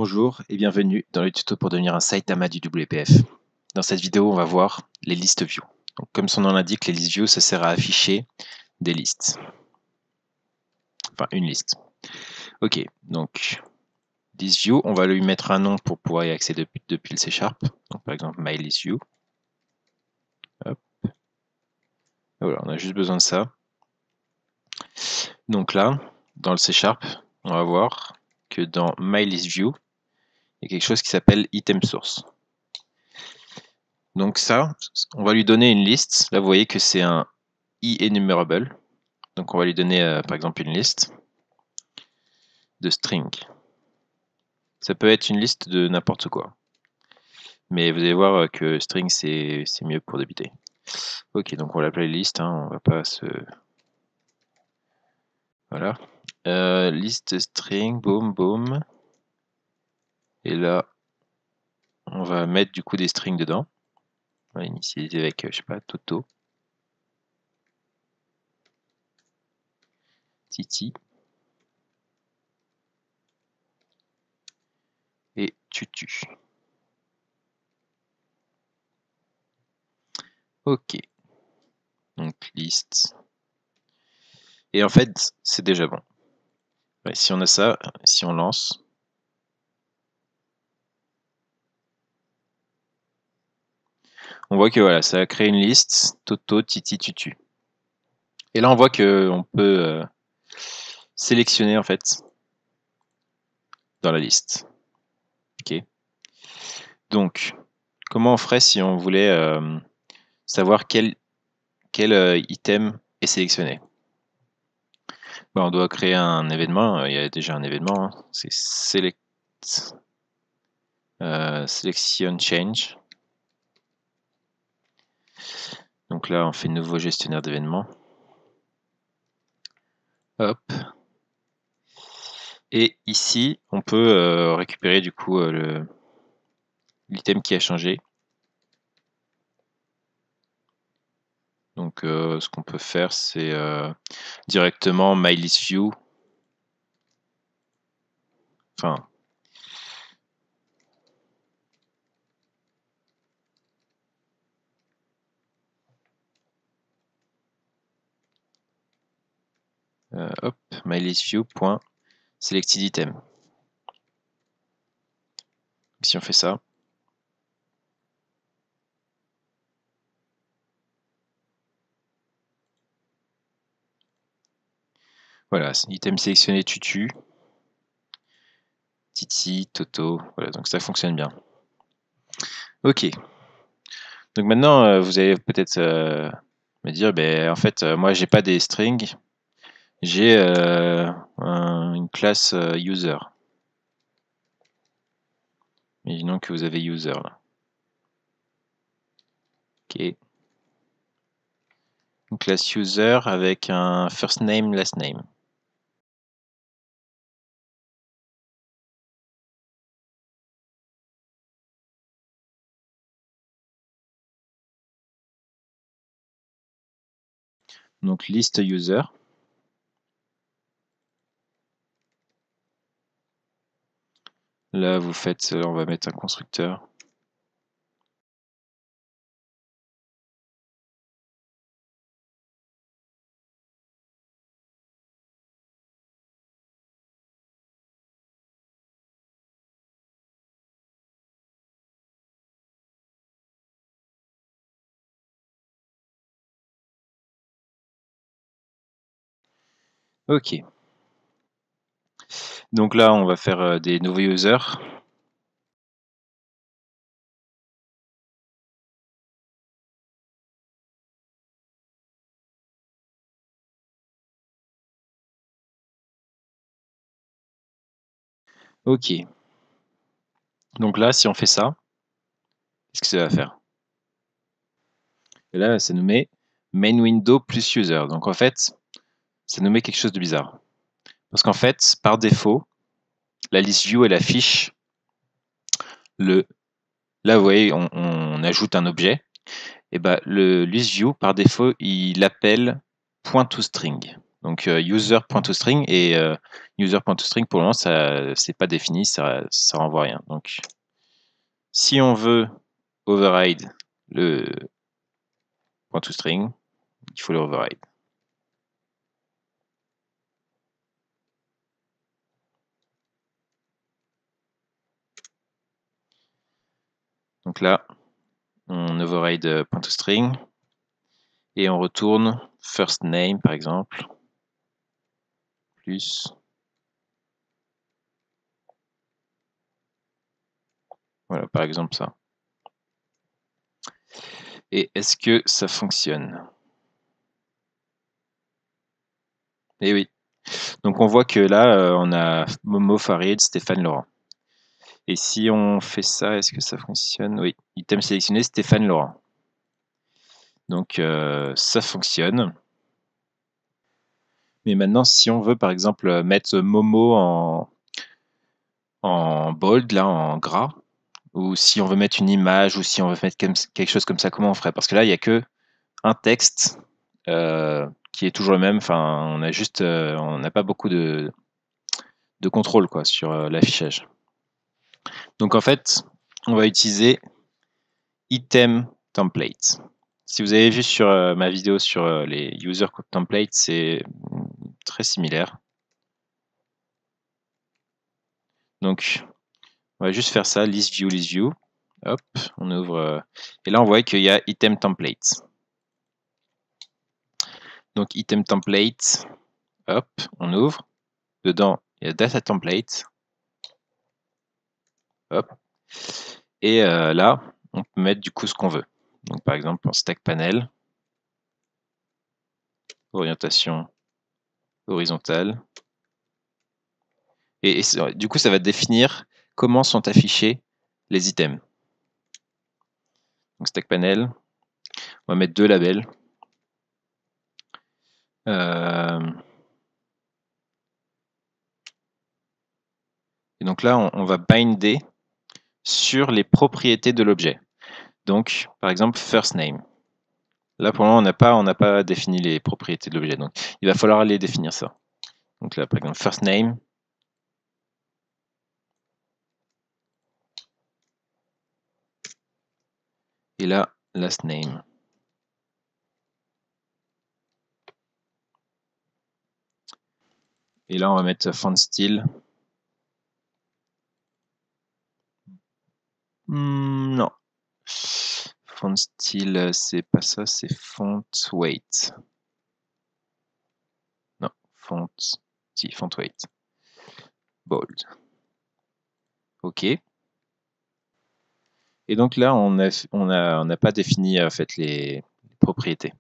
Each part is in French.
Bonjour et bienvenue dans le tuto pour devenir un Saitama du WPF. Dans cette vidéo, on va voir les listes view. Donc, comme son nom l'indique, les listes view, ça sert à afficher des listes. Enfin, une liste. Ok, donc list view, on va lui mettre un nom pour pouvoir y accéder depuis le C#. Donc par exemple, my list view. Hop. Voilà, on a juste besoin de ça. Donc là, dans le C#, on va voir que dans my list view, il y a quelque chose qui s'appelle item source. Donc ça, on va lui donner une liste. Là, vous voyez que c'est un enumerable. Donc on va lui donner par exemple une liste de string. Ça peut être une liste de n'importe quoi. Mais vous allez voir que string c'est mieux pour débuter. Ok, donc on va l'appeler liste, hein, on va pas se... Voilà. Liste string, boom, boom. Et là, on va mettre du coup des strings dedans. On va initialiser avec, je sais pas, Toto. Titi. Et Tutu. Ok. Donc liste. Et en fait, c'est déjà bon. Ouais, si on a ça, si on lance, on voit que voilà, ça a créé une liste, Toto, Titi, Tutu. Et là, on voit qu'on peut sélectionner en fait dans la liste. Ok. Donc, comment on ferait si on voulait savoir quel item est sélectionné? Ben, on doit créer un événement. Il y a déjà un événement. Hein. C'est selection change. Donc là, on fait nouveau gestionnaire d'événements. Hop. Et ici, on peut récupérer du coup l'item qui a changé. Donc ce qu'on peut faire, c'est directement myListView. Enfin, hop, myListView.selectedItem. Si on fait ça, voilà, item sélectionné Tutu, Titi, Toto, voilà, donc ça fonctionne bien. Ok. Donc maintenant, vous allez peut-être me dire, ben, en fait, moi, j'ai pas des strings, j'ai une classe user. Imaginons que vous avez user là. Ok. Une classe user avec un first name, last name. Donc list user. Là, vous faites, on va mettre un constructeur. Ok. Donc là, on va faire des nouveaux users. Ok. Donc là, si on fait ça, qu'est-ce que ça va faire? Et là, ça nous met main window plus user. Donc en fait, ça nous met quelque chose de bizarre. Parce qu'en fait, par défaut, la liste view, elle affiche le... Là, vous voyez, on ajoute un objet. Et ben, le list view, par défaut, il appelle .toString. Donc user.toString et user.toString pour le moment ça c'est pas défini, ça renvoie rien. Donc si on veut override le .toString, il faut le override. Donc là, on override .toString et on retourne first name par exemple, plus. Voilà, par exemple ça. Et est-ce que ça fonctionne? Eh oui. Donc on voit que là, on a Momo, Farid, Stéphane, Laurent. Et si on fait ça, est-ce que ça fonctionne? Oui, item sélectionné, Stéphane, Laurent. Donc ça fonctionne. Mais maintenant, si on veut par exemple mettre Momo en bold, là, en gras, ou si on veut mettre une image, ou si on veut mettre quelque chose comme ça, comment on ferait? Parce que là, il n'y a que un texte qui est toujours le même. Enfin, on a juste, on n'a pas beaucoup de contrôle quoi, sur l'affichage. Donc en fait, on va utiliser item template. Si vous avez vu sur ma vidéo sur les user templates, c'est très similaire. Donc, on va juste faire ça, list view. Hop, on ouvre. Et là, on voit qu'il y a item template. Donc, item template, hop, on ouvre. Dedans, il y a data template. Hop. Et là, on peut mettre du coup ce qu'on veut. Donc, par exemple, en stack panel, orientation horizontale. Et du coup, ça va définir comment sont affichés les items. Donc, stack panel, on va mettre 2 labels. Et donc là, on va binder sur les propriétés de l'objet. Donc, par exemple, first name. Là, pour le moment, on n'a pas défini les propriétés de l'objet. Donc, il va falloir aller définir ça. Donc là, par exemple, first name. Et là, last name. Et là, on va mettre font style. Non. Font style, c'est pas ça, c'est font weight. Non, font, si, font weight. Bold. OK. Et donc là, on n'a pas défini en fait les propriétés.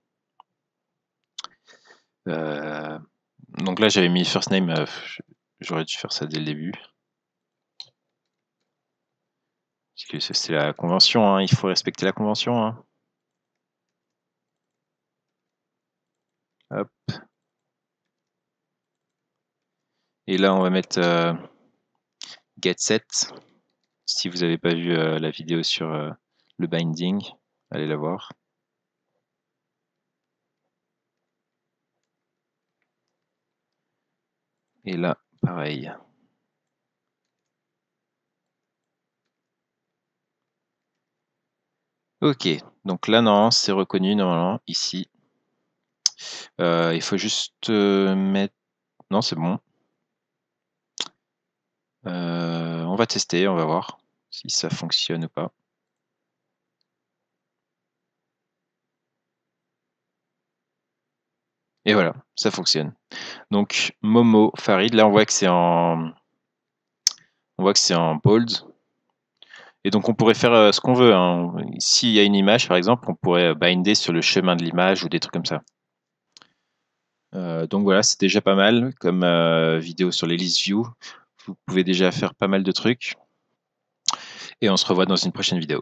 Donc là, j'avais mis first name. J'aurais dû faire ça dès le début. Parce que c'est la convention, hein, il faut respecter la convention. Hein. Hop. Et là, on va mettre getSet. Si vous n'avez pas vu la vidéo sur le binding, allez la voir. Et là, pareil. Ok, donc là, normalement, c'est reconnu, normalement, ici. Il faut juste mettre... Non, c'est bon. On va tester, on va voir si ça fonctionne ou pas. Et voilà, ça fonctionne. Donc, Momo, Farid, là, on voit que c'est en bold. Et donc on pourrait faire ce qu'on veut. Hein. S'il y a une image, par exemple, on pourrait binder sur le chemin de l'image ou des trucs comme ça. Donc voilà, c'est déjà pas mal comme vidéo sur les list view. Vous pouvez déjà faire pas mal de trucs. Et on se revoit dans une prochaine vidéo.